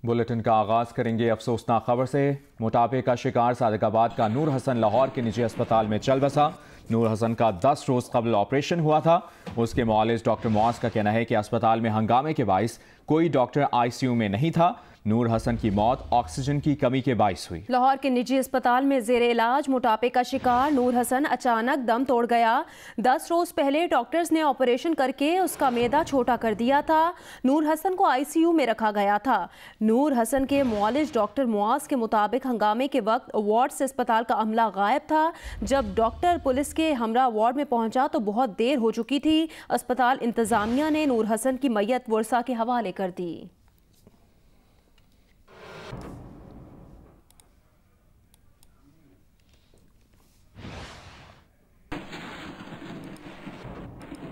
Bulletin کا آغاز کریں گے افسوسناک خبر سے۔ موٹاپے کا شکار صادق آباد کا نور حسن لاہور کے نجی اسپتال میں چل بسا۔ نور حسن کا 10 روز قبل آپریشن ہوا تھا۔ اس کے معالج ڈاکٹر معاذ کا کہنا ہے کہ اسپتال میں ہنگامے کے باعث کوئی ڈاکٹر آئی سی یو میں نہیں تھا۔ نور حسن کی موت آکسیجن کی کمی کے باعث ہوئی۔ لاہور کے نجی اسپتال میں زیر علاج موٹاپے کا شکار نور حسن اچانک دم توڑ گیا۔ 10 روز پہلے ڈاکٹرز نے آپریشن کر کے اس کا معدہ چھوٹا کر دیا تھا۔ نور حسن کو آئی سی یو میں رکھا گیا تھا۔ نور حسن کے معالج ڈاکٹر معاذ کے مطابق ہنگامے کے وقت وارڈ سے اسپتال کا عملہ غائب تھا۔ جب ڈاکٹر پولیس کے ہمراہ وارڈ میں پہنچا تو بہت دیر ہو چکی تھی۔ اسپتال انتظامیہ نے نور حسن کی میت ورثہ کے حوالے کر دی۔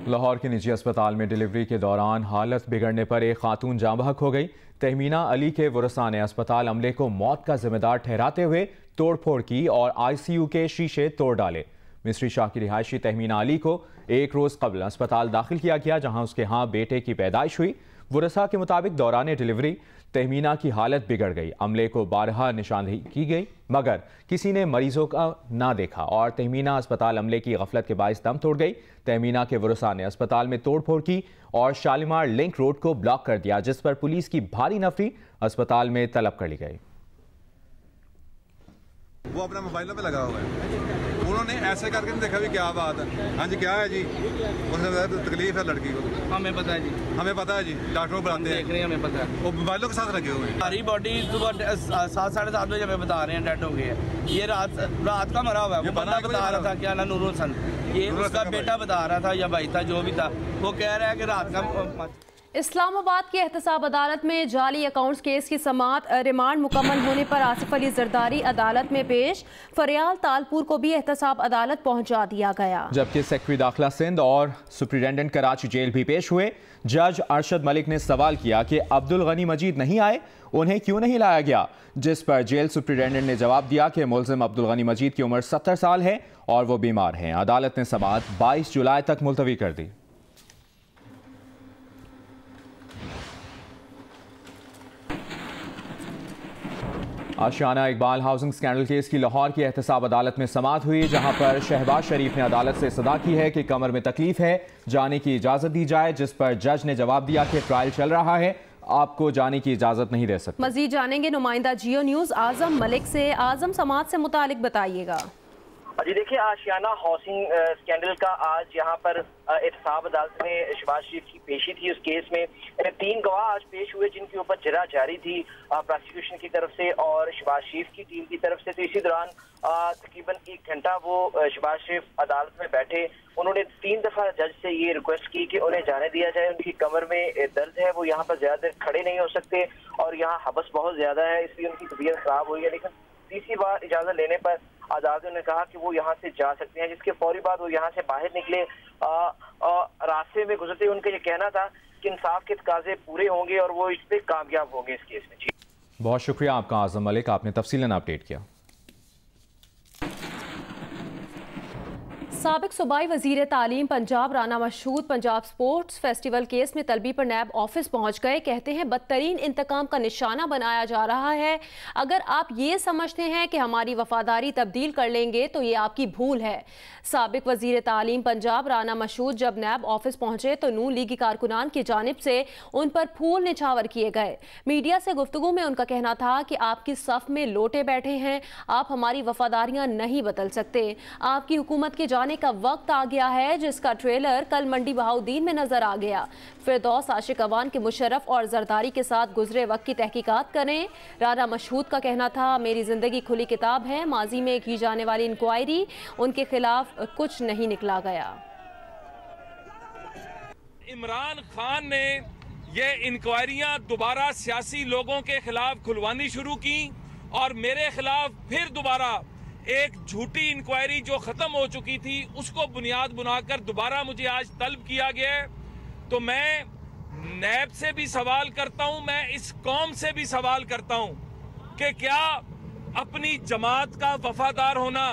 لاہور کے نجی اسپتال میں ڈیلیوری کے دوران حالت بگڑنے پر ایک خاتون جاں بحق ہو گئی۔ تہمینہ علی کے ورثاء نے اسپتال عملے کو موت کا ذمہ دار ٹھہراتے ہوئے توڑ پھوڑ کی اور آئی سی یو کے شیشے توڑ ڈالے۔ مصری شاہ کی رہائشی تہمینہ علی کو 1 روز قبل اسپتال داخل کیا گیا، جہاں اس کے ہاں بیٹے کی پیدائش ہوئی۔ ورثاء کے مطابق دوران ڈیلیوری تہمینہ کی حالت بگڑ گئی۔ عملے کو بارہا نشاندہی کی گئی مگر کسی نے مریضوں کا نہ دیکھا اور تہمینہ اسپتال عملے کی غفلت کے باعث دم توڑ گئی۔ تہمینہ کے ورثاء نے اسپتال میں توڑ پھوڑ کی اور شالیمار لنک روڈ کو بلاک کر دیا، جس پر پولیس کی بھاری نفری اسپتال میں طلب کر لی گئی۔ وہ اپنا موبائلوں پہ لگا ہوا ہے، انہوں نے ایسے کر کے دیکھا بھی کیا بات ہے۔ ہاں جی کیا ہے جی؟ انہوں نے تکلیف ہے لڑکی کو۔ ہمیں پتہ ہے جی، ہمیں پتہ ہے جی، ڈاکٹر کو بلاتے ہیں، ہمیں پتہ ہے۔ وہ موبائلوں کے ساتھ لگے ہوئے ہیں۔ ہماری باڈی صبح 7 ساڑھے 7 بجے ہمیں بتا رہے ہیں ڈیڈ ہو گئی ہے۔ یہ رات کا مرا ہوا ہے۔ وہ بندہ بتا رہا تھا کیا نا نور حسن، یہ اس کا بیٹا بتا رہا تھا یا بھائی تھا جو بھی تھا، وہ کہہ رہا ہے کہ رات کا۔ اسلام آباد کی احتساب عدالت میں جعلی اکاؤنٹس کیس کی سماعت ریمانڈ مکمل ہونے پر آصف علی زرداری عدالت میں پیش۔ فریال تالپور کو بھی احتساب عدالت پہنچا دیا گیا، جبکہ سیکرٹری داخلہ سندھ اور سپرنٹینڈنٹ کراچی جیل بھی پیش ہوئے۔ جج ارشد ملک نے سوال کیا کہ عبدالغنی مجید نہیں آئے، انہیں کیوں نہیں لایا گیا، جس پر جیل سپرنٹینڈنٹ نے جواب دیا کہ ملزم عبدالغنی مجید کی عمر 70 سال ہے اور وہ بیمار ہیں۔ عدالت نے سماعت 22 جولائی تک ملتوی کر دی۔ Ashiana Iqbal housing scandal case کی لاہور کی احتساب عدالت میں سماعت ہوئی، جہاں پر شہباز شریف نے عدالت سے صدا کی ہے کہ کمر میں تکلیف ہے، جانے کی اجازت دی جائے، جس پر جج نے جواب دیا کہ ٹرائل چل رہا ہے، آپ کو جانے کی اجازت نہیں دے سکتے۔ مزید جانیں گے نمائندہ جیو نیوز اعظم ملک سے۔ اعظم، سماعت سے متعلق بتائیے گا۔ جی دیکھیے، آشیانہ ہاؤسنگ سکینڈل کا آج یہاں پر احتساب عدالت میں شہباز شریف کی پیشی تھی۔ اس کیس میں 3 گواہ آج پیش ہوئے جن کے اوپر جرح جاری تھی پروسیکیوشن کی طرف سے اور شہباز شریف کی ٹیم کی طرف سے۔ تو اسی دوران تقریباً 1 گھنٹہ وہ شہباز شریف عدالت میں بیٹھے۔ انہوں نے 3 دفعہ جج سے یہ ریکویسٹ کی کہ انہیں جانے دیا جائے، ان کی کمر میں درد ہے، وہ یہاں پر زیادہ دیر کھڑے نہیں ہو سکتے اور یہاں حبس بہت زیادہ ہے، اس لیے ان کی طبیعت خراب ہوئی ہے۔ لیکن تیسری بار اجازت لینے پر عدالت نے کہا کہ وہ یہاں سے جا سکتے ہیں، جس کے فوری بعد وہ یہاں سے باہر نکلے۔ راستے میں گزرتے ان کا یہ کہنا تھا کہ انصاف کے تقاضے پورے ہوں گے اور وہ اس پہ کامیاب ہوں گے اس کیس میں۔ جی بہت شکریہ آپ کا اعظم ملک، آپ نے تفصیلاً اپڈیٹ کیا۔ سابق صوبائی وزیر تعلیم Punjab Rana Mashhood Punjab sports festival case میں طلبی پر نیب آفس پہنچ گئے۔ کہتے ہیں بدترین انتقام کا نشانہ بنایا جا رہا ہے۔ اگر آپ یہ سمجھتے ہیں کہ ہماری وفاداری تبدیل کر لیں گے تو یہ آپ کی بھول ہے۔ سابق وزیر تعلیم پنجاب رانا مشہود جب نیب آفس پہنچے تو نون لیگی کارکنان کی جانب سے ان پر پھول نچھاور کیے گئے۔ میڈیا سے گفتگو میں ان کا کہنا تھا کہ آپ کی صف میں لوٹے بیٹھے ہیں، آپ ہماری وفاداریاں نہیں بدل سکتے۔ آپ کی حکومت کے جانے کا وقت آ گیا ہے، جس کا ٹریلر کل منڈی بہاؤدین میں نظر آ گیا۔ فردوس عاشق اوان کے مشرف اور زرداری کے ساتھ گزرے وقت کی تحقیقات کریں۔ رانا مشہود کا کہنا تھا میری زندگی کھلی کتاب ہے، ماضی میں کی جانے والی انکوائری ان کے خلاف کچھ نہیں نکلا گیا۔ عمران خان نے یہ انکوائریاں دوبارہ سیاسی لوگوں کے خلاف کھلوانی شروع کی اور میرے خلاف پھر دوبارہ ایک جھوٹی انکوائری جو ختم ہو چکی تھی اس کو بنیاد بنا کر دوبارہ مجھے آج طلب کیا گیا ہے۔ تو میں نیب سے بھی سوال کرتا ہوں، میں اس قوم سے بھی سوال کرتا ہوں کہ کیا اپنی جماعت کا وفادار ہونا،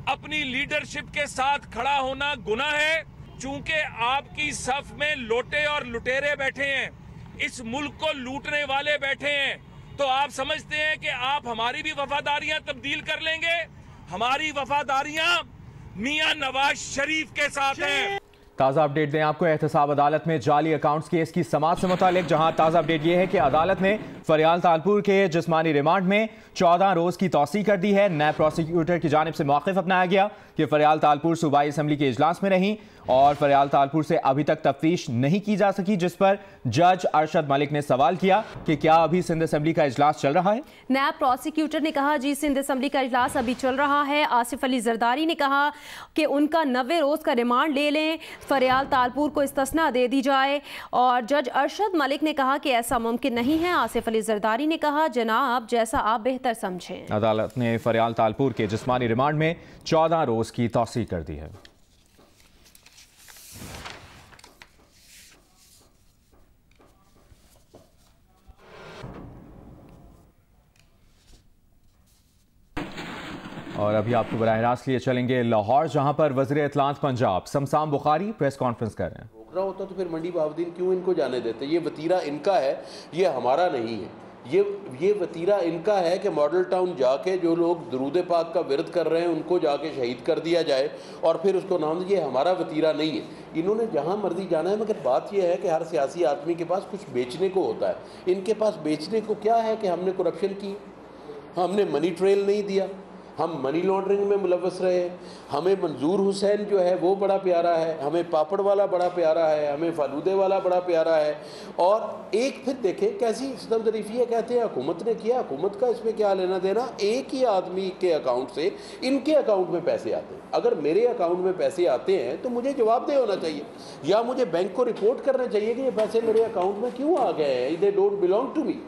اپنی لیڈرشپ کے ساتھ کھڑا ہونا گناہ ہے؟ چونکہ آپ کی صف میں لوٹے اور لٹیرے بیٹھے ہیں، اس ملک کو لوٹنے والے بیٹھے ہیں، तो आप समझते हैं कि आप हमारी भी वफादारियां तब्दील कर लेंगे? हमारी वफादारियां मियां नवाज शरीफ के साथ हैं। ताज़ा अपडेट दें आपको एहतसाब अदालत में जाली अकाउंट्स केस की समाअत से मुतालिक, जहां ताज़ा अपडेट ये है कि अदालत ने फरियाल तालपुर के जिस्मानी रिमांड में 14 रोज की तौसीह कर दी है। नैब प्रोसिक्यूटर की जानिब से मौक़िफ़ अपनाया गया कि फरियाल तालपुर सूबाई असम्बली के इजलास में रहीं और फरियाल तालपुर से अभी तक तफ्तीश नहीं की जा सकी, जिस पर जज अरशद मलिक ने सवाल किया कि क्या अभी सिंध असम्बली का इजलास चल रहा है। नैब प्रोसिक्यूटर ने कहा जी सिंध असम्बली का इजलास अभी चल रहा है। आसिफ अली जरदारी ने कहा कि उनका 90 रोज़ का रिमांड ले लें, फरियाल तालपुर को इस्तिस्ना दे दी जाए। और जज अरशद मलिक ने कहा कि ऐसा मुमकिन नहीं है। आसिफ अली जरदारी ने कहा जनाब जैसा आप बेहतर समझें। अदालत ने फरियाल तालपुर के जिस्मानी रिमांड में 14 रोज की तौसीह कर दी है। और अभी आपको बराह रास्त लिए चलेंगे लाहौर, जहां पर वज़ीर इत्तलात पंजाब शमशान बुखारी प्रेस कॉन्फ्रेंस कर रहे हैं। रोक रहा होता तो फिर मंडी बाउद्दीन क्यों इनको जाने देते? ये वतीरा इनका है, ये हमारा नहीं है। ये वतीरा इनका है कि मॉडल टाउन जाके जो लोग दरूद पाक का विरद कर रहे हैं उनको जाके शहीद कर दिया जाए और फिर उसको नाम, ये हमारा वतीरा नहीं है। इन्होंने जहाँ मर्जी जाना है, मगर बात यह है कि हर सियासी आदमी के पास कुछ बेचने को होता है। इनके पास बेचने को क्या है कि हमने करप्शन की, हमने मनी ट्रेल नहीं दिया, हम मनी लॉन्ड्रिंग में मुलव्वस रहे, हमें मंजूर हुसैन जो है वो बड़ा प्यारा है, हमें पापड़ वाला बड़ा प्यारा है, हमें फालूदे वाला बड़ा प्यारा है। और एक फिर देखें कैसी सितम ज़रीफ़ी है, कहते हैं हुकूमत ने किया, हुकूमत का इसमें क्या लेना देना। एक ही आदमी के अकाउंट से इनके अकाउंट में पैसे आते हैं। अगर मेरे अकाउंट में पैसे आते हैं तो मुझे जवाबदेह होना चाहिए, या मुझे बैंक को रिपोर्ट करना चाहिए कि ये पैसे मेरे अकाउंट में क्यों आ गए हैं, they don't belong to me.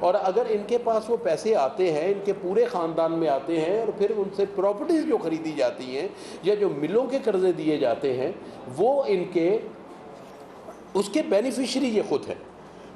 और अगर इनके पास वो पैसे आते हैं, इनके पूरे ख़ानदान में आते हैं और फिर उनसे प्रॉपर्टीज़ जो ख़रीदी जाती हैं या जो मिलों के कर्ज़े दिए जाते हैं वो इनके उसके बेनिफिशरी ये ख़ुद हैं।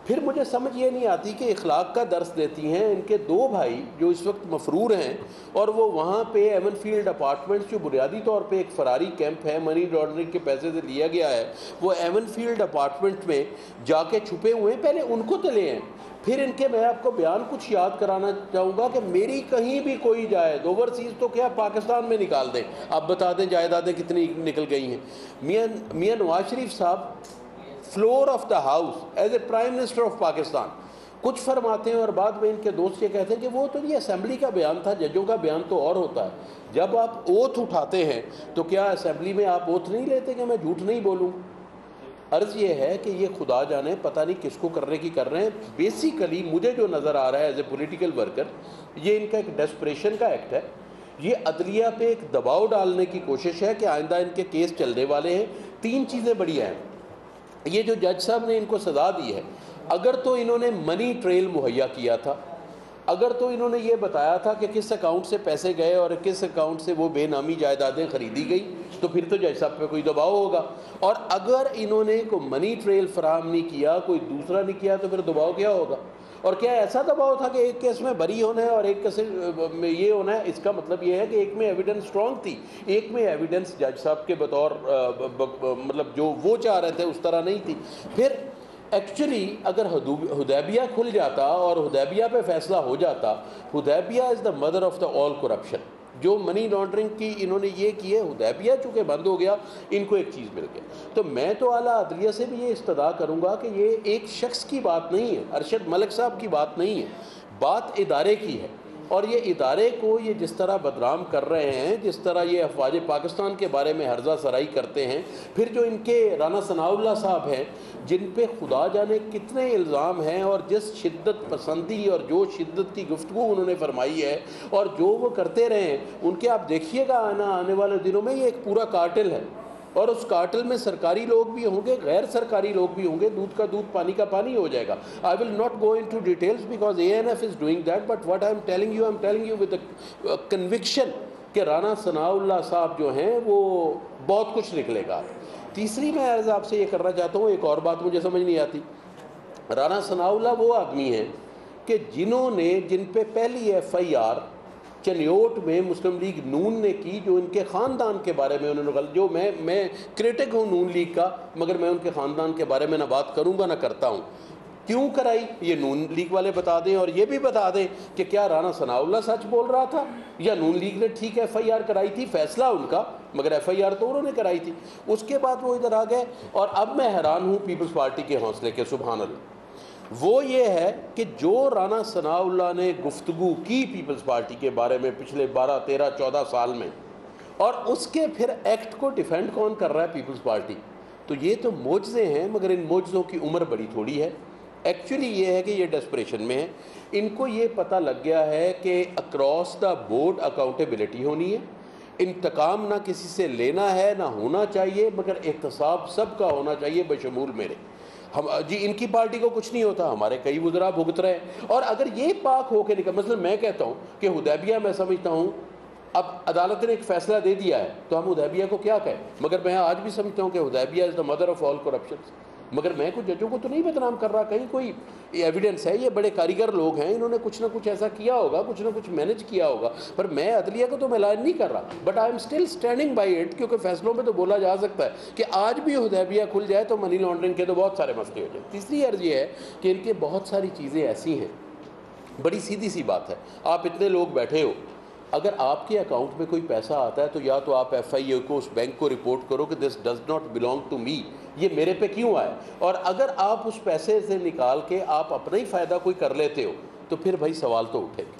फिर मुझे समझ ये नहीं आती कि इखलाक का दर्स देती हैं इनके दो भाई जो इस वक्त मफरूर हैं और वो वहाँ पे एवन फील्ड अपार्टमेंट्स जो बुनियादी तौर पे एक फरारी कैंप है, मनी लॉन्ड्रिंग के पैसे से लिया गया है, वो एवन फील्ड अपार्टमेंट में जाके छुपे हुए हैं। पहले उनको तले हैं, फिर इनके, मैं आपको बयान कुछ याद कराना चाहूँगा कि मेरी कहीं भी कोई जायद ओवरसीज़ तो क्या पाकिस्तान में निकाल दें, आप बता दें जायदादें कितनी निकल गई हैं। मियाँ नवाज शरीफ साहब floor of the house as a prime minister of Pakistan कुछ फरमाते हैं और बाद में इनके दोस्त ये कहते हैं कि वो तो ये असेंबली का बयान था, जजों का बयान तो और होता है। जब आप ओथ उठाते हैं तो क्या असेंबली में आप ओथ नहीं लेते कि मैं झूठ नहीं बोलूँ? अर्ज़ ये है कि ये खुदा जाने पता नहीं किसको करने की कर रहे हैं। बेसिकली मुझे जो नज़र आ रहा है एज ए पॉलिटिकल वर्कर, ये इनका एक डेस्परेशन का एक्ट है। ये अदलिया पे एक दबाव डालने की कोशिश है कि आइंदा इनके केस चलने वाले हैं। तीन चीज़ें बड़ी हैं। ये जो जज साहब ने इनको सज़ा दी है, अगर तो इन्होंने मनी ट्रेल मुहैया किया था, अगर तो इन्होंने ये बताया था कि किस अकाउंट से पैसे गए और किस अकाउंट से वो बेनामी जायदादें ख़रीदी गई, तो फिर तो जज साहब पे कोई दबाव होगा। और अगर इन्होंने को मनी ट्रेल फराहम नहीं किया, कोई दूसरा नहीं किया, तो फिर दबाव क्या होगा? और क्या ऐसा दबाव था कि एक केस में बरी होना है और एक केस में ये होना है? इसका मतलब ये है कि एक में एविडेंस स्ट्रॉन्ग थी, एक में एविडेंस जज साहब के बतौर मतलब जो वो चाह रहे थे उस तरह नहीं थी। फिर एक्चुअली अगर हुदैबिया खुल जाता और हुदैबिया पे फैसला हो जाता, Hudaibiya is the mother of the all corruption. जो मनी लॉन्ड्रिंग की इन्होंने ये की है, हुदैबिया चूँकि बंद हो गया, इनको एक चीज़ मिल गया। तो मैं तो आला अदलिया से भी ये इस्तदा करूँगा कि ये एक शख्स की बात नहीं है, अरशद मलिक साहब की बात नहीं है, बात इदारे की है। और ये इदारे को ये जिस तरह बदनाम कर रहे हैं, जिस तरह ये अफवाज पाकिस्तान के बारे में हर्जा सराई करते हैं, फिर जो इनके राना सनाउल्लाह साहब हैं जिन पे खुदा जाने कितने इल्ज़ाम हैं और जिस शिद्दत पसंदी और जो शिद्दत की गुफ्तगू उन्होंने फरमाई है और जो वो करते रहे हैं, उनके आप देखिएगा आने वाले दिनों में ये एक पूरा कार्टेल है। और उस कार्टेल में सरकारी लोग भी होंगे, गैर सरकारी लोग भी होंगे, दूध का दूध पानी का पानी हो जाएगा। I will not go into details because ANF is doing that, but what I am telling you with conviction कि राना सनाउल्लाह साहब जो हैं वो बहुत कुछ निकलेगा। तीसरी मैं अर्ज़ आपसे ये करना चाहता हूँ, एक और बात मुझे समझ नहीं आती। राना सनाउल्लाह वो आदमी हैं कि जिन पे पहली FIR चनियोट में मुस्लिम लीग नून ने की, जो इनके ख़ानदान के बारे में उन्होंने जो मैं क्रिटिक हूँ नून लीग का, मगर मैं उनके ख़ानदान के बारे में ना बात करूँगा ना करता हूँ। क्यों कराई ये नून लीग वाले बता दें, और ये भी बता दें कि क्या राना सनाउल्लाह सच बोल रहा था या नून लीग ने ठीक FIR कराई थी, फैसला उनका, मगर FIR तो उन्होंने कराई थी। उसके बाद वो इधर आ गए। और अब मैं हैरान हूँ पीपल्स पार्टी के हौसले के, सुभान अल्लाह। वो ये है कि जो राना सनाउल्लाह ने गुफ्तगू की पीपल्स पार्टी के बारे में पिछले 12, 13, 14 साल में, और उसके फिर एक्ट को डिफेंड कौन कर रहा है? पीपल्स पार्टी। तो ये तो मोजज़े हैं, मगर इन मोजज़ों की उम्र बड़ी थोड़ी है। एक्चुअली ये है कि ये डेस्परेशन में है। इनको ये पता लग गया है कि अक्रॉस द बोर्ड अकाउंटेबिलिटी होनी है, इंतकाम ना किसी से लेना है ना होना चाहिए, मगर एहतसाब सब का होना चाहिए बशमूल मेरे। हम जी इनकी पार्टी को कुछ नहीं होता, हमारे कई वज़रा भुगत रहे हैं। और अगर ये पाक हो के निकल, मतलब मैं कहता हूँ कि हुदैबिया, मैं समझता हूँ अब अदालत ने एक फ़ैसला दे दिया है तो हम हुदैबिया को क्या कहें, मगर मैं आज भी समझता हूँ कि Hudaibiya is the mother of all corruption. मगर मैं कुछ जजों को तो नहीं बदनाम कर रहा, कहीं कोई एविडेंस है, ये बड़े कारीगर लोग हैं, इन्होंने कुछ ना कुछ ऐसा किया होगा, कुछ ना कुछ मैनेज किया होगा। पर मैं अदलिया को तो मैलान नहीं कर रहा, but I am still standing by it, क्योंकि फैसलों में तो बोला जा सकता है कि आज भी हुदैबिया खुल जाए तो मनी लॉन्ड्रिंग के तो बहुत सारे मसले हो जाए। तीसरी अर्ज ये है कि इनके बहुत सारी चीज़ें ऐसी हैं, बड़ी सीधी सी बात है, आप इतने लोग बैठे हो, अगर आपके अकाउंट में कोई पैसा आता है तो या तो आप FIA को, उस बैंक को रिपोर्ट करो कि this does not belong to me, ये मेरे पे क्यों आया। और अगर आप उस पैसे से निकाल के आप अपना ही फ़ायदा कोई कर लेते हो तो फिर भाई सवाल तो उठेंगे,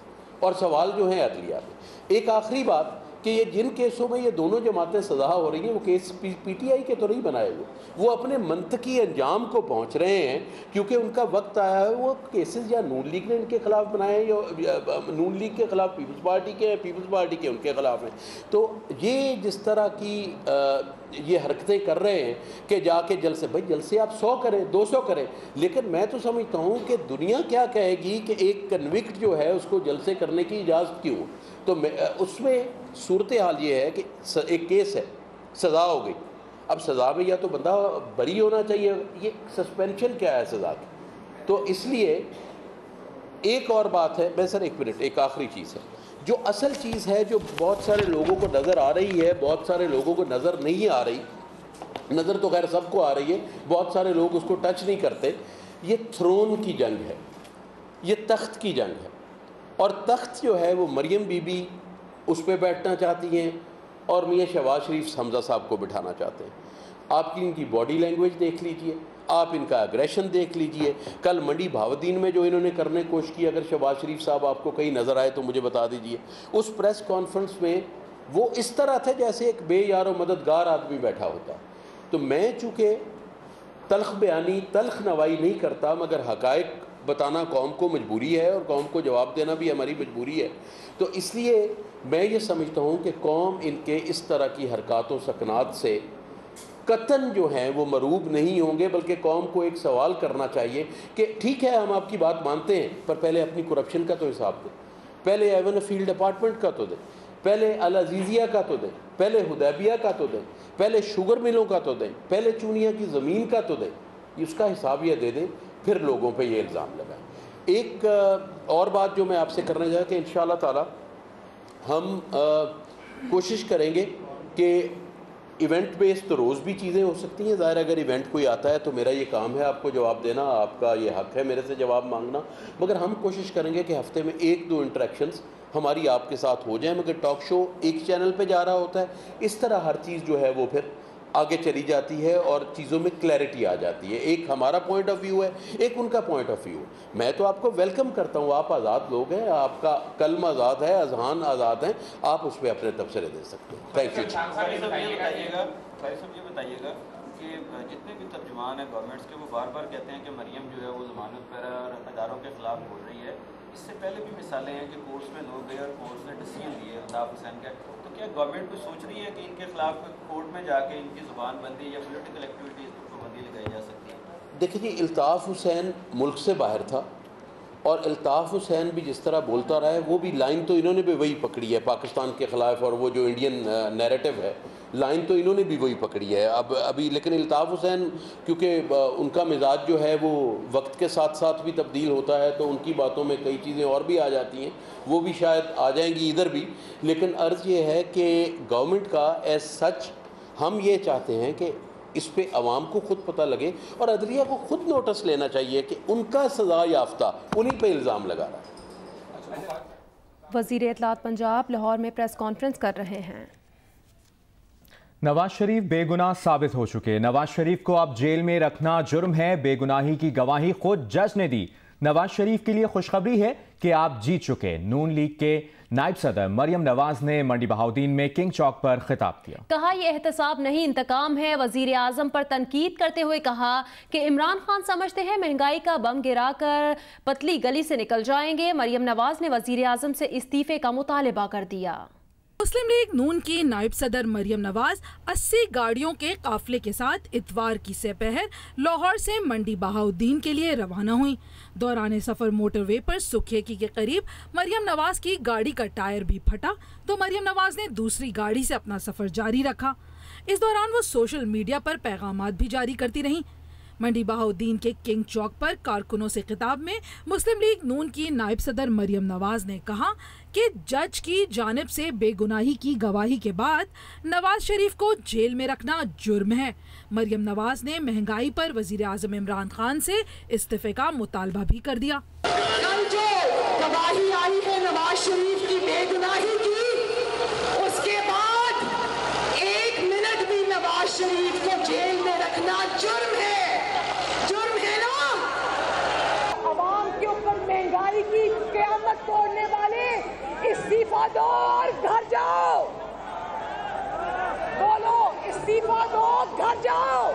और सवाल जो हैं अदलिया में। एक आखिरी बात कि ये जिन केसों में ये दोनों जमातें सजा हो रही हैं, वो केस PTI के तो नहीं बनाए हुए, वो अपने मंतकी अंजाम को पहुंच रहे हैं, क्योंकि उनका वक्त आया है। वो केसेस या नून लीग ने इनके खिलाफ बनाए या नून लीग के खिलाफ पीपल्स पार्टी के, पीपल्स पार्टी के उनके खिलाफ हैं। तो ये जिस तरह की ये हरकतें कर रहे हैं कि जाके जलसे, भाई जलसे आप 100 करें, 200 करें, लेकिन मैं तो समझता हूँ कि दुनिया क्या कहेगी कि एक कन्विक्ट जो है उसको जलसे करने की इजाज़त क्यों। तो उसमें सूरत हाल ये है कि एक केस है, सज़ा हो गई, अब सज़ा में या तो बंदा बरी होना चाहिए, ये सस्पेंशन क्या है सज़ा की। तो इसलिए एक और बात है, मैं सर एक मिनट, एक आखिरी चीज़ है, जो असल चीज़ है जो बहुत सारे लोगों को नज़र आ रही है, बहुत सारे लोगों को नज़र नहीं आ रही, नज़र तो खैर सबको आ रही है, बहुत सारे लोग उसको टच नहीं करते। ये थ्रोन की जंग है, ये तख्त की जंग है, और तख्त जो है वो मरियम बीबी उस पर बैठना चाहती हैं और मियाँ शहबाज शरीफ हमज़ा साहब को बिठाना चाहते हैं। आपकी इनकी बॉडी लैंग्वेज देख लीजिए, आप इनका एग्रेशन देख लीजिए। कल मंडी भावदीन में जो इन्होंने करने की कोशिश की, अगर शहबाज शरीफ साहब आपको कहीं नज़र आए तो मुझे बता दीजिए। उस प्रेस कॉन्फ्रेंस में वो इस तरह थे जैसे एक बेयार व मददगार आदमी बैठा होता। तो मैं चूँकि तल्ख बयानी, तल्ख नवाई नहीं करता, मगर हक़ाइक़ बताना कौम को मजबूरी है और कौम को जवाब देना भी हमारी मजबूरी है। तो इसलिए मैं ये समझता हूँ कि कौम इनके इस तरह की हरकतों सकनात से कतन जो हैं वो मरूब नहीं होंगे, बल्कि कौम को एक सवाल करना चाहिए कि ठीक है हम आपकी बात मानते हैं, पर पहले अपनी करप्शन का तो हिसाब दें, पहले एवन फील्ड डिपार्टमेंट का तो दें, पहले अल अजीज़िया का तो दें, पहले हुदैबिया का तो दें, पहले शुगर मिलों का तो दें, पहले चूनिया की ज़मीन का तो दें, इसका हिसाब ये दे दें, फिर लोगों पे ये इल्ज़ाम लगाएं। एक और बात जो मैं आपसे करना चाहूँ कि इंशाअल्लाह ताला हम कोशिश करेंगे कि इवेंट बेस्ड तो रोज़ भी चीज़ें हो सकती हैं। ज़ाहिर अगर इवेंट कोई आता है तो मेरा ये काम है आपको जवाब देना, आपका ये हक़ है मेरे से जवाब मांगना, मगर हम कोशिश करेंगे कि हफ़्ते में 1-2 इंटरेक्शंस हमारी आपके साथ हो जाए। मगर टॉक शो एक चैनल पे जा रहा होता है, इस तरह हर चीज़ जो है वो फिर आगे चली जाती है और चीज़ों में क्लैरिटी आ जाती है। एक हमारा पॉइंट ऑफ व्यू है, एक उनका पॉइंट ऑफ व्यू। मैं तो आपको वेलकम करता हूँ, आप आज़ाद लोग हैं, आपका कल्म आज़ाद है, अज़हान आज़ाद हैं, आप उस पर अपने तबसरे दे सकते हैं। Thank you. भाई साहब ये बताइएगा कि जितने भी तर्जुमान हैं गवर्नमेंट्स के, वो बार बार कहते हैं कि मरियम जो है वो ज़मानत पर है और अदारों के ख़िलाफ़ बोल रही है। इससे पहले भी मिसालें हैं कि कोर्ट्स में लोग गए और कोर्ट्स ने डिसीजन दिए अल्ताफ़ हुसैन का। तो क्या गवर्नमेंट को सोच रही है कि इनके खिलाफ कोर्ट में जाके इनकी ज़ुबान बंदी या पॉलिटिकल एक्टिविटीज़ पर पाबंदी लगाई जा सकती है? देखिए जी, अल्ताफ़ हुसैन मुल्क से बाहर था और अल्ताफ़ हुसैन भी जिस तरह बोलता रहा है वो भी लाइन तो इन्होंने भी वही पकड़ी है पाकिस्तान के ख़िलाफ़, और वो जो इंडियन नैरेटिव है लाइन तो इन्होंने भी वही पकड़ी है अब अभी। लेकिन अल्ताफ़ हुसैन क्योंकि उनका मिजाज जो है वो वक्त के साथ साथ भी तब्दील होता है, तो उनकी बातों में कई चीज़ें और भी आ जाती हैं, वो भी शायद आ जाएंगी इधर भी। लेकिन अर्ज़ ये है कि गवर्नमेंट का एज सच हम ये चाहते हैं कि اس پہ عوام کو خود پتہ لگے اور عدلیہ کو خود نوٹس لینا چاہیے کہ ان کا سزا یافتہ انہی پہ الزام لگا رہا ہے۔ وزیر اطلاعات پنجاب لاہور میں پریس کانفرنس کر رہے ہیں۔ نواز شریف بے گناہ ثابت ہو چکے، نواز شریف کو اب جیل میں رکھنا جرم ہے، بے گناہی کی گواہی خود جج نے دی۔ نواز شریف کے لیے خوشخبری ہے کہ آپ جیت چکے، نون لیگ کے نائب صدر مریم نواز نے منڈی بہاؤدین میں کنگ چوک پر خطاب کیا۔ کہا یہ احتساب نہیں انتقام ہے، وزیر اعظم پر تنقید کرتے ہوئے کہا کہ عمران خان سمجھتے ہیں مہنگائی کا بم گرا کر پتلی گلی سے نکل جائیں گے۔ مریم نواز نے وزیر اعظم سے استعفے کا مطالبہ کر دیا۔ مسلم لیگ نون کی نائب صدر مریم نواز 80 گاڑیوں کے قافلے کے ساتھ اتوار کی سپہر لاہور سے منڈی بہاؤدین کے لیے روانہ ہوئیں۔ دوران سفر موٹر وے پر سکھیکی کے قریب مریم نواز کی گاڑی کا ٹائر بھی پھٹا تو مریم نواز نے دوسری گاڑی سے اپنا سفر جاری رکھا۔ اس دوران وہ سوشل میڈیا پر پیغامات بھی جاری کرتی رہیں۔ منڈی بہاؤدین کے کنگ چوک پر کارکنوں سے خطاب میں مسلم لیگ نون کی نائب صدر مریم نواز نے کہا کہ جج کی جانب سے بے گناہی کی گواہی کے بعد نواز شریف کو جیل میں رکھنا جرم ہے۔ مریم نواز نے مہنگائی پر وزیر اعظم عمران خان سے استعفے کا مطالبہ بھی کر دیا۔ کل جو گواہی آئی ہے نواز شریف کی بے گناہی کی، اس کے بعد 1 منٹ بھی نواز شریف کو جیل میں رکھنا جرم ہے۔ مہنگائی کی قیامت توڑنے والے استعفا دو اور گھر جاؤ، بولو استعفا دو گھر جاؤ۔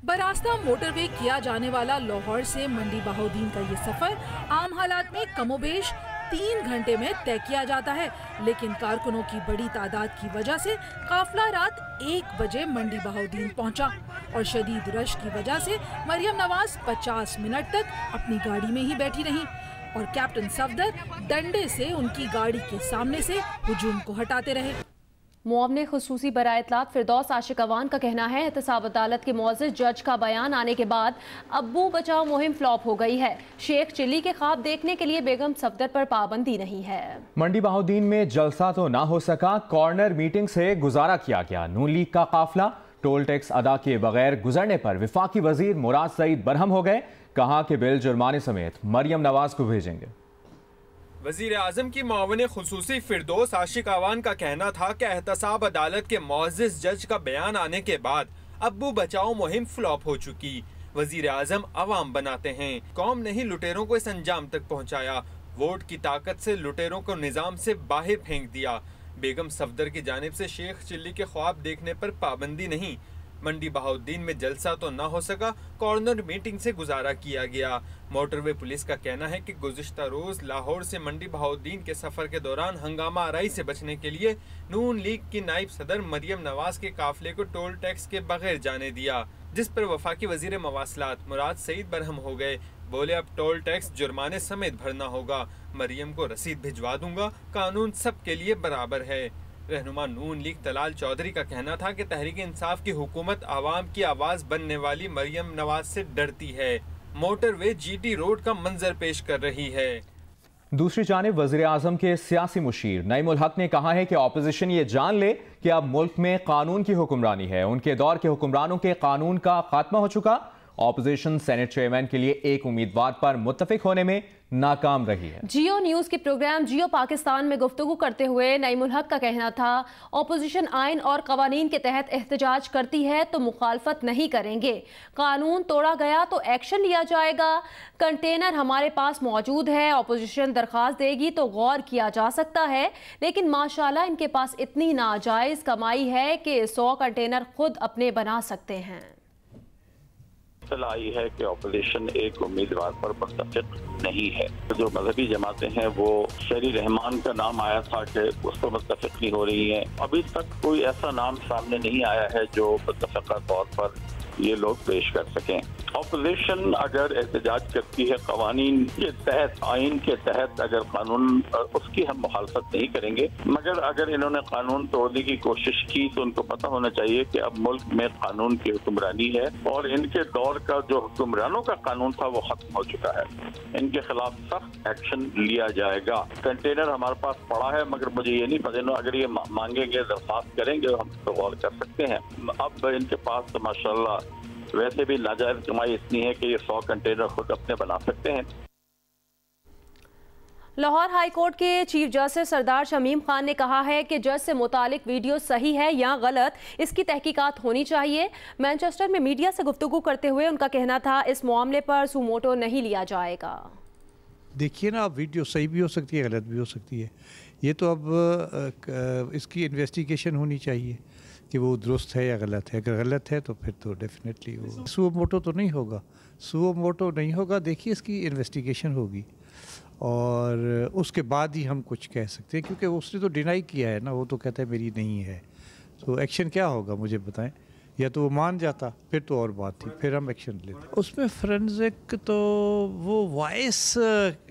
براستہ موٹر وے کیا جانے والا لاہور سے منڈی بہاؤدین کا یہ سفر عام حالات میں کم و بیش 3 گھنٹے میں طے کیا جاتا ہے، لیکن کارکنوں کی بڑی تعداد کی وجہ سے قافلہ رات 1 بجے منڈی بہاؤدین پہنچا اور شدید رش کی وجہ سے مریم نواز 50 منٹ تک اپنی گاڑی میں ہی بیٹھی رہیں اور کیپٹن صفدر ڈنڈے سے ان کی گاڑی کے سامنے سے ہجوم کو ہٹاتے رہے۔ معاون خصوصی برائے اطلاعات فردوس عاشق اوان کا کہنا ہے احتساب عدالت کے معزز جج کا بیان آنے کے بعد ابو بچاؤ مہم فلاپ ہو گئی ہے۔ شیخ چلی کے خواب دیکھنے کے لیے بیگم صفدر پر پابندی نہیں ہے۔ منڈی بہاؤدین میں جلسہ تو نہ ہو سکا، کارنر میٹنگ سے گزارا کیا گیا۔ نون لیگ کا قافلہ ٹول ٹیکس ادا کیے بغیر گزرنے پر وفاقی وزیر مراد سعید برہم ہو گئے، کہا کہ بل جرمانے سمیت مریم نواز کو بھیجیں گے۔ وزیر اعظم کی معاون خصوصی فردوس عاشق اوان کا کہنا تھا کہ احتساب عدالت کے معزز جج کا بیان آنے کے بعد ابو بچاؤ مہم فلاپ ہو چکی۔ وزیر اعظم عوام بناتے ہیں، قوم نے ہی لٹیروں کو اس انجام تک پہنچایا۔ ووٹ کی طاقت سے لٹیروں کو نظام سے باہر پھینک دیا۔ بیگم صفدر کی جانب سے شیخ چلی کے خواب دیکھنے پر پابندی نہیں۔ منڈی بہاؤدین میں جلسہ تو نہ ہو سکا، کارنر میٹنگ سے گزارا کیا گیا۔ موٹر وے پولیس کا کہنا ہے کہ گزشتہ روز لاہور سے منڈی بہاؤدین کے سفر کے دوران ہنگامہ آرائی سے بچنے کے لیے نون لیگ کی نائب صدر مریم نواز کے قافلے کو ٹول ٹیکس کے بغیر جانے دیا، جس پر وفاقی وزیر مواصلات مراد سعید برہم ہو گئے۔ بولے اب ٹول ٹیکس جرمانے سمیت بھرنا ہوگا، مریم کو رسید بھجوا دوں گا، قانون سب کے لیے برابر ہے۔ رہنما نون لیگ طلال چودھری کا کہنا تھا کہ تحریک انصاف کی حکومت عوام کی آواز بننے والی مریم نواز سے ڈرتی ہے، موٹر وے جی ٹی روڈ کا منظر پیش کر رہی ہے۔ دوسری جانب وزیر اعظم کے سیاسی مشیر نعیم الحق نے کہا ہے کہ اپوزیشن یہ جان لے کہ اب ملک میں قانون کی حکمرانی ہے، ان کے دور کے حکمرانوں کے قانون کا خاتمہ ہو چکا۔ اپوزیشن سینٹ چیئرمین کے لیے ایک امیدوار پر متفق ہونے میں ناکام رہی ہے۔ جیو نیوز کے پروگرام جیو پاکستان میں گفتگو کرتے ہوئے نعیم الحق کا کہنا تھا اپوزیشن آئین اور قوانین کے تحت احتجاج کرتی ہے تو مخالفت نہیں کریں گے، قانون توڑا گیا تو ایکشن لیا جائے گا، کنٹینر ہمارے پاس موجود ہے، اپوزیشن درخواست دے گی تو غور کیا جا سکتا ہے، لیکن ماشاءاللہ ان کے پاس اتنی ناجائز کمائی ہے کہ 100 کنٹینر خود اپنے بنا سکتے ہیں۔ اطلاع آئی ہے کہ اپوزیشن ایک امیدوار پر متفق نہیں ہے۔ جو مذہبی جماعتیں ہیں وہ شہری رحمان کا نام آیا تھا کہ اس پر متفق نہیں ہو رہی ہیں، ابھی تک کوئی ایسا نام سامنے نہیں آیا ہے جو متفقہ طور پر ये लोग पेश कर सकें। अपोजिशन अगर एहतजाज करती है कवानीन के तहत, आइन के तहत अगर कानून, उसकी हम मुखालफत नहीं करेंगे, मगर अगर इन्होंने कानून तोड़ने की कोशिश की तो उनको पता होना चाहिए कि अब मुल्क में कानून की हुक्मरानी है और इनके दौर का जो हुक्मरानों का कानून था वो खत्म हो चुका है। इनके खिलाफ सख्त एक्शन लिया जाएगा। कंटेनर हमारे पास पड़ा है, मगर मुझे ये नहीं पता, अगर ये मांगेंगे, दरख्वास्त करेंगे, हम तो गौर कर सकते हैं। अब इनके पास तो माशाल्लाह वैसे भी नाजायज कमाई इतनी है कि ये 100 कंटेनर खुद अपने बना सकते हैं। लाहौर हाई कोर्ट के चीफ जस्टिस सरदार शमीम खान ने कहा है कि जज से मुतालिक वीडियो सही है या गलत, इसकी तहकीकात होनी चाहिए। मैनचेस्टर में मीडिया से गुफ्तगू करते हुए उनका कहना था इस मामले पर सुमोटो नहीं लिया जाएगा। देखिए ना, अब वीडियो सही भी हो सकती है, गलत भी हो सकती है। ये तो अब इसकी इन्वेस्टिगेशन होनी चाहिए कि वो दुरुस्त है या गलत है। अगर गलत है तो फिर तो डेफिनेटली वो सुमोटो तो नहीं होगा, सुमोटो नहीं होगा। देखिए इसकी इन्वेस्टिगेशन होगी और उसके बाद ही हम कुछ कह सकते हैं, क्योंकि उसने तो डिनाई किया है ना, वो तो कहता है मेरी नहीं है। तो एक्शन क्या होगा मुझे बताएं, या तो वो मान जाता फिर तो और बात थी, फिर हम एक्शन लेते। उसमें फोरेंसिक तो वो वॉइस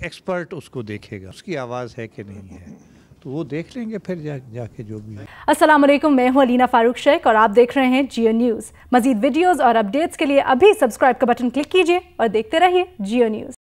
एक्सपर्ट उसको देखेगा, उसकी आवाज़ है कि नहीं है, तो वो देख लेंगे फिर जाके जो भी है। अस्सलाम वालेकुम, मैं हूं अलीना फारूक शेख और आप देख रहे हैं जियो न्यूज़। मज़ीद वीडियोज़ और अपडेट्स के लिए अभी सब्सक्राइब का बटन क्लिक कीजिए और देखते रहिए जियो न्यूज़।